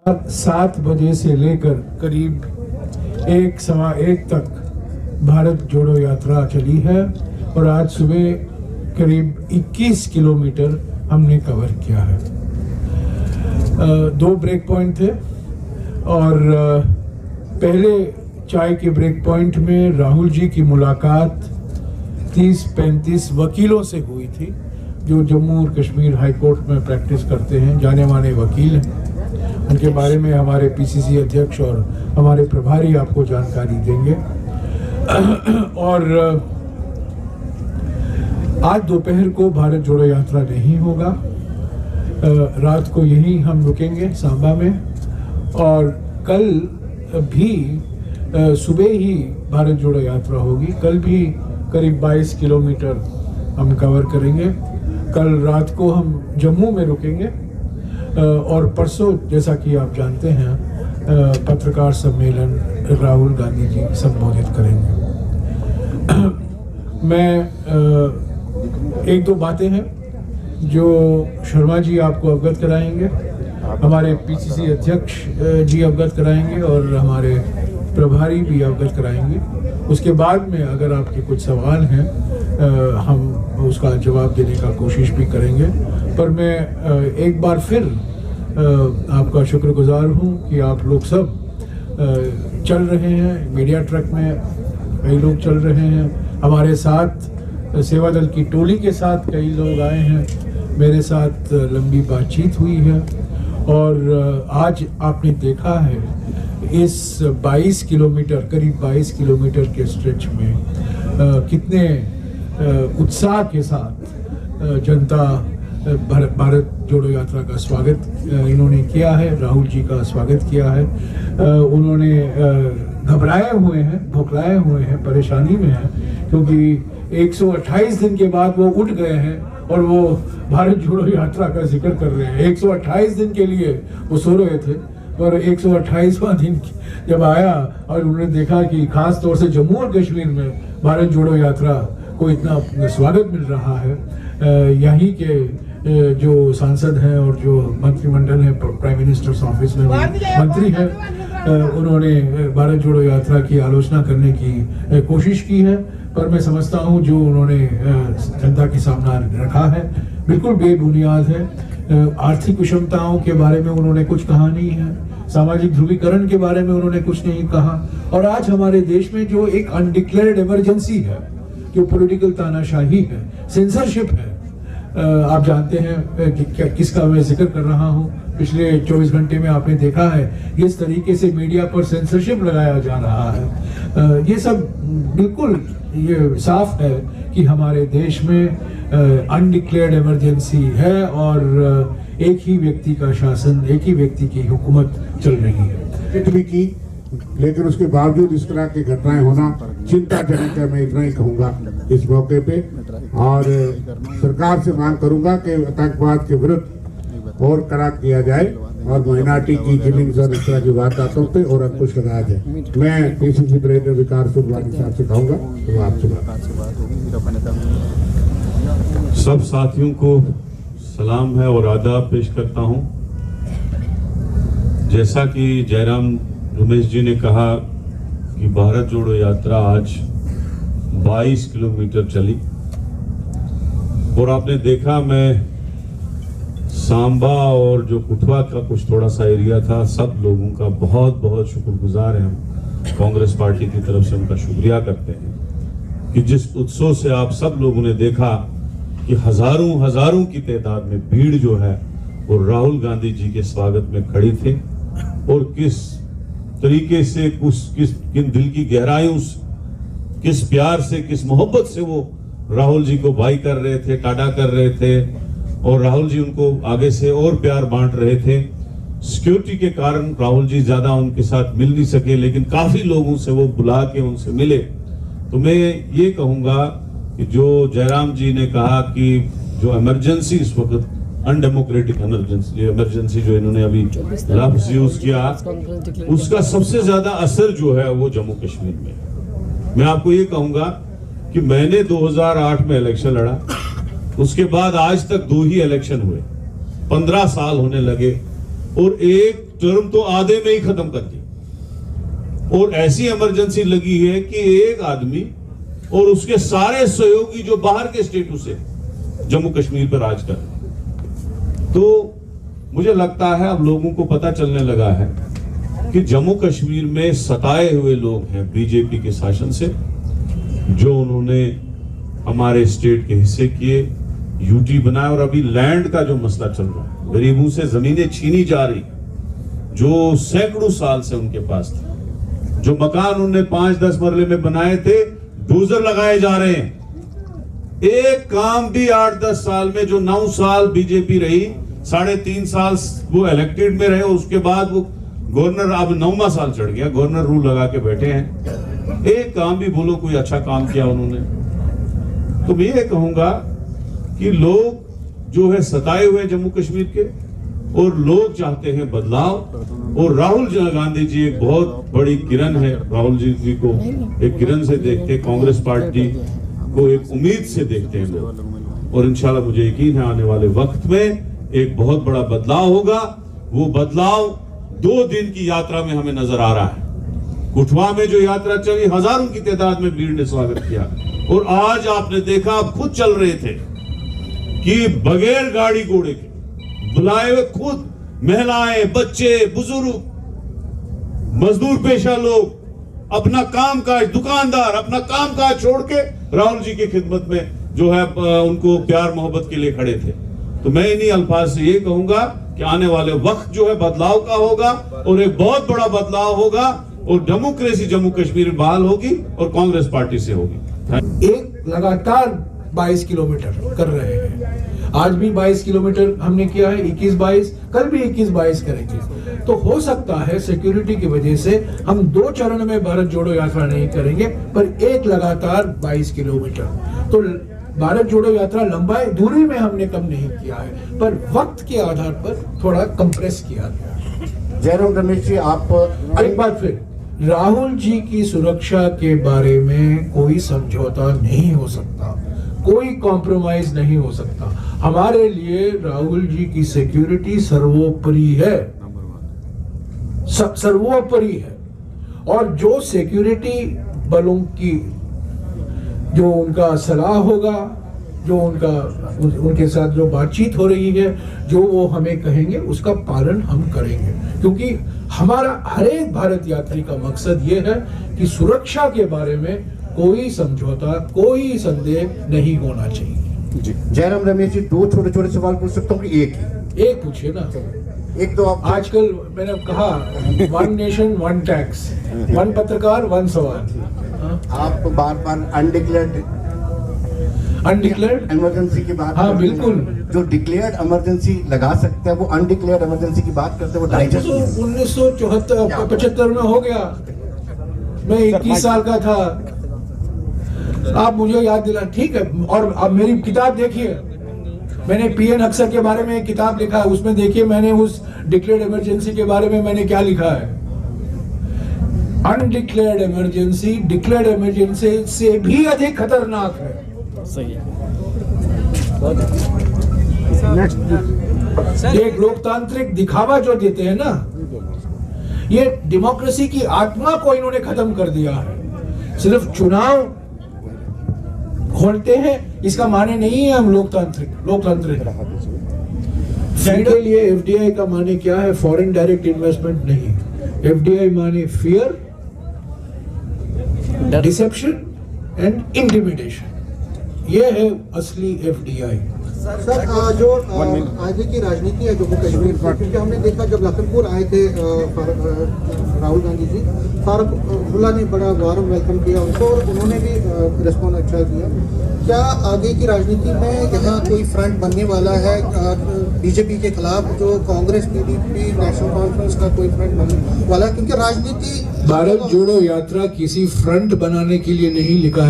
7 बजे से लेकर करीब 1:15 तक भारत जोड़ो यात्रा चली है और आज सुबह करीब 21 किलोमीटर हमने कवर किया है। 2 ब्रेक पॉइंट थे और पहले चाय के ब्रेक पॉइंट में राहुल जी की मुलाकात 30-35 वकीलों से हुई थी जो जम्मू और कश्मीर हाई कोर्ट में प्रैक्टिस करते हैं, जाने माने वकील हैं। उनके बारे में हमारे पीसीसी अध्यक्ष और हमारे प्रभारी आपको जानकारी देंगे। और आज दोपहर को भारत जोड़ो यात्रा नहीं होगा, रात को यहीं हम रुकेंगे सांबा में और कल भी सुबह ही भारत जोड़ो यात्रा होगी। कल भी करीब 22 किलोमीटर हम कवर करेंगे। कल रात को हम जम्मू में रुकेंगे और परसों जैसा कि आप जानते हैं पत्रकार सम्मेलन राहुल गांधी जी संबोधित करेंगे। मैं 1-2 बातें हैं जो शर्मा जी आपको अवगत कराएंगे, हमारे पीसीसी अध्यक्ष जी अवगत कराएंगे और हमारे प्रभारी भी अवगत कराएंगे। उसके बाद में अगर आपके कुछ सवाल हैं हम उसका जवाब देने का कोशिश भी करेंगे। पर मैं एक बार फिर आपका शुक्रगुजार हूं कि आप लोग सब चल रहे हैं, मीडिया ट्रक में कई लोग चल रहे हैं, हमारे साथ सेवा दल की टोली के साथ कई लोग आए हैं, मेरे साथ लंबी बातचीत हुई है और आज आपने देखा है इस 22 किलोमीटर करीब 22 किलोमीटर के स्ट्रेच में कितने उत्साह के साथ जनता भारत जोड़ो यात्रा का स्वागत इन्होंने किया है, राहुल जी का स्वागत किया है। उन्होंने घबराए हुए हैं, भुखलाए हुए हैं, परेशानी में हैं क्योंकि 128 दिन के बाद वो उठ गए हैं और वो भारत जोड़ो यात्रा का जिक्र कर रहे हैं। 128 दिन के लिए वो सो रहे थे पर 128वां दिन जब आया और उन्होंने देखा कि खास तौर से जम्मू और कश्मीर में भारत जोड़ो यात्रा को इतना स्वागत मिल रहा है, यहीं के जो सांसद हैं और जो मंत्रिमंडल है, प्राइम मिनिस्टर्स ऑफिस में मंत्री हैं, उन्होंने भारत जोड़ो यात्रा की आलोचना करने की कोशिश की है। पर मैं समझता हूं जो उन्होंने जनता के सामने रखा है बिल्कुल बेबुनियाद है। आर्थिक विषमताओं के बारे में उन्होंने कुछ कहा नहीं है, सामाजिक ध्रुवीकरण के बारे में उन्होंने कुछ नहीं कहा और आज हमारे देश में जो एक अनडिक्लेयर्ड इमरजेंसी है, जो पॉलिटिकल तानाशाही है, सेंसरशिप है, आप जानते हैं कि किसका मैं जिक्र कर रहा हूं। पिछले 24 घंटे में आपने देखा है किस तरीके से मीडिया पर सेंसरशिप लगाया जा रहा है। ये सब बिल्कुल ये साफ है कि हमारे देश में अनडिक्लेयर्ड इमरजेंसी है और एक ही व्यक्ति का शासन, एक ही व्यक्ति की हुकूमत चल रही है। भी की, लेकिन उसके बावजूद इस तरह की घटनाएं होना चिंताजनक है। मैं इतना ही कहूंगा इस मौके पे और सरकार से मांग करूंगा कि आतंकवाद के विरुद्ध और कड़ा किया जाए और माइनॉरिटी की किलिंग्स और इस तरह की वारदातों पे और अंकुश लगाया जाए। मैं पीसीसी प्रेसिडेंट विकास सुब्रमण्यम साहब से कहूंगा तो आपसे सब साथियों को सलाम है और आदाब पेश करता हूं। जैसा कि जयराम रमेश जी ने कहा कि भारत जोड़ो यात्रा आज 22 किलोमीटर चली और आपने देखा मैं सांबा और जो कुठवा का कुछ थोड़ा सा एरिया था, सब लोगों का बहुत बहुत शुक्रगुजार है। हम कांग्रेस पार्टी की तरफ से उनका शुक्रिया करते हैं कि जिस उत्सव से आप सब लोगों ने देखा कि हजारों की तादाद में भीड़ जो है वो राहुल गांधी जी के स्वागत में खड़ी थी और किस तरीके से किन दिल की गहराइयों से, किस प्यार से, किस मोहब्बत से वो राहुल जी को भाई कर रहे थे, टाटा कर रहे थे और राहुल जी उनको आगे से और प्यार बांट रहे थे। सिक्योरिटी के कारण राहुल जी ज्यादा उनके साथ मिल नहीं सके, लेकिन काफी लोगों से वो बुला के उनसे मिले। तो मैं ये कहूंगा कि जो जयराम जी ने कहा कि जो इमरजेंसी इस वक्त अनडेमोक्रेटिक इमरजेंसी जो इन्होंने अभी लफ्ज यूज किया, उसका सबसे ज्यादा असर जो है वो जम्मू कश्मीर में। मैं आपको ये कहूंगा कि मैंने 2008 में इलेक्शन लड़ा, उसके बाद आज तक 2 ही इलेक्शन हुए, 15 साल होने लगे और एक टर्म तो आधे में ही खत्म कर दी, और ऐसी इमरजेंसी लगी है कि एक आदमी और उसके सारे सहयोगी जो बाहर के स्टेटों से जम्मू कश्मीर पर राज कर, तो मुझे लगता है अब लोगों को पता चलने लगा है कि जम्मू कश्मीर में सताए हुए लोग हैं बीजेपी के शासन से, जो उन्होंने हमारे स्टेट के हिस्से किए, यूटी बनाया, और अभी लैंड का जो मसला चल रहा है, गरीबों से जमीनें छीनी जा रही जो सैकड़ों साल से उनके पास थी, जो मकान उन्होंने 5-10 मरले में बनाए थे, डोजर लगाए जा रहे हैं। एक काम भी 8-10 साल में, जो 9 साल बीजेपी रही, 3.5 साल वो इलेक्टेड में रहे, और उसके बाद वो गवर्नर, अब 9वां साल चढ़ गया, गवर्नर रूल लगा के बैठे हैं। एक काम भी बोलो कोई अच्छा काम किया उन्होंने? तो मैं ये कहूंगा कि लोग जो है सताए हुए जम्मू कश्मीर के, और लोग चाहते हैं बदलाव, और राहुल गांधी जी एक बहुत बड़ी किरण है। राहुल जी को एक किरण से देखते हैं, कांग्रेस पार्टी को एक उम्मीद से देखते हैं लोग, और इंशाल्लाह मुझे यकीन है आने वाले वक्त में एक बहुत बड़ा बदलाव होगा। वो बदलाव 2 दिन की यात्रा में हमें नजर आ रहा है। कुठवा में जो यात्रा चली, हजारों की तादाद में भीड़ ने स्वागत किया, और आज आपने देखा, आप खुद चल रहे थे कि बगैर गाड़ी घोड़े के बुलाए हुए खुद महिलाएं, बच्चे, बुजुर्ग, मजदूर पेशा लोग अपना कामकाज, दुकानदार अपना कामकाज छोड़ के राहुल जी की खिदमत में जो है उनको प्यार मोहब्बत के लिए खड़े थे। तो मैं इन्हीं अल्फाज से ये कहूंगा कि आने वाले वक्त जो है बदलाव का होगा, और एक बहुत बड़ा बदलाव होगा, और डेमोक्रेसी जम्मू कश्मीर में बहाल होगी, और कांग्रेस पार्टी से होगी। एक लगातार 22 किलोमीटर कर रहे हैं। आज भी 22 किलोमीटर हमने किया है, 21-22, कल भी 21-22 करेंगे। तो हो सकता है सिक्योरिटी की वजह से हम 2 चरण में भारत जोड़ो यात्रा नहीं करेंगे, पर एक लगातार 22 किलोमीटर। तो भारत जोड़ो यात्रा लंबाई दूरी में हमने कम नहीं किया है, पर वक्त के आधार पर थोड़ा कंप्रेस किया गया। जयराम रमेश जी, आप एक बार फिर, राहुल जी की सुरक्षा के बारे में कोई समझौता नहीं हो सकता, कोई कॉम्प्रोमाइज नहीं हो सकता। हमारे लिए राहुल जी की सिक्योरिटी सर्वोपरि है, सर्वोपरि है। और जो सिक्योरिटी बलों की जो उनका सलाह होगा, जो उनके साथ जो बातचीत हो रही है, जो वो हमें कहेंगे उसका पालन हम करेंगे, क्योंकि हमारा हर एक भारत यात्री का मकसद ये है कि सुरक्षा के बारे में कोई समझौता, कोई संदेह नहीं होना चाहिए। जी जयराम रमेश जी, 2 छोटे-छोटे सवाल पूछ सकता हूँ कि एक पूछिए ना। एक तो आप, आजकल मैंने कहा 1 नेशन 1 टैक्स, 1 पत्रकार 1 सवाल। आप बार-बार अनडिक्लेयर्ड इमरजेंसी की बात, हाँ बिल्कुल, जो डिक्लेयर्ड इमरजेंसी लगा सकते हैं वो अनडिक्लेयर्ड इमरजेंसी की बात करते हैं, वो डाइजेस्ट 1975 में हो गया। मैं 21 साल का था, आप मुझे याद दिला, ठीक है। और अब मेरी किताब देखिए, मैंने पीएन अक्सर के बारे में एक किताब लिखा है, उसमें देखिए मैंने उस डिक्लेयर्ड इमरजेंसी के बारे में मैंने क्या लिखा है। अनडिक्लेयर्ड इमरजेंसी डिक्लेयर्ड इमरजेंसी से भी अधिक खतरनाक है। सही है। एक लोकतांत्रिक दिखावा जो देते हैं ना, ये डेमोक्रेसी की आत्मा को इन्होंने खत्म कर दिया है। सिर्फ चुनाव खोलते हैं, इसका माने नहीं है हम लोकतांत्रिक। के लिए एफडीआई का माने क्या है? फॉरेन डायरेक्ट इन्वेस्टमेंट नहीं। एफडीआई माने फियर, डिसेप्शन एंड इंटिमिडेशन। ये है असली एफडीआई। सर, जो आगे की राजनीति है जम्मू कश्मीर पर, क्योंकि हमने देखा जब लखनपुर आए थे राहुल गांधी जी, फारूक अब्दुल्ला ने बड़ा वार्म वेलकम किया उनको, और उन्होंने भी रिस्पॉन्स अच्छा किया। क्या आगे की राजनीति में यहाँ कोई फ्रंट बनने वाला है बीजेपी के खिलाफ, जो कांग्रेस, पीडीपी, नेशनल कॉन्फ्रेंस का कोई फ्रंट बनने वाला? क्योंकि राजनीति, भारत जोड़ो यात्रा किसी फ्रंट बनाने के लिए नहीं लिखा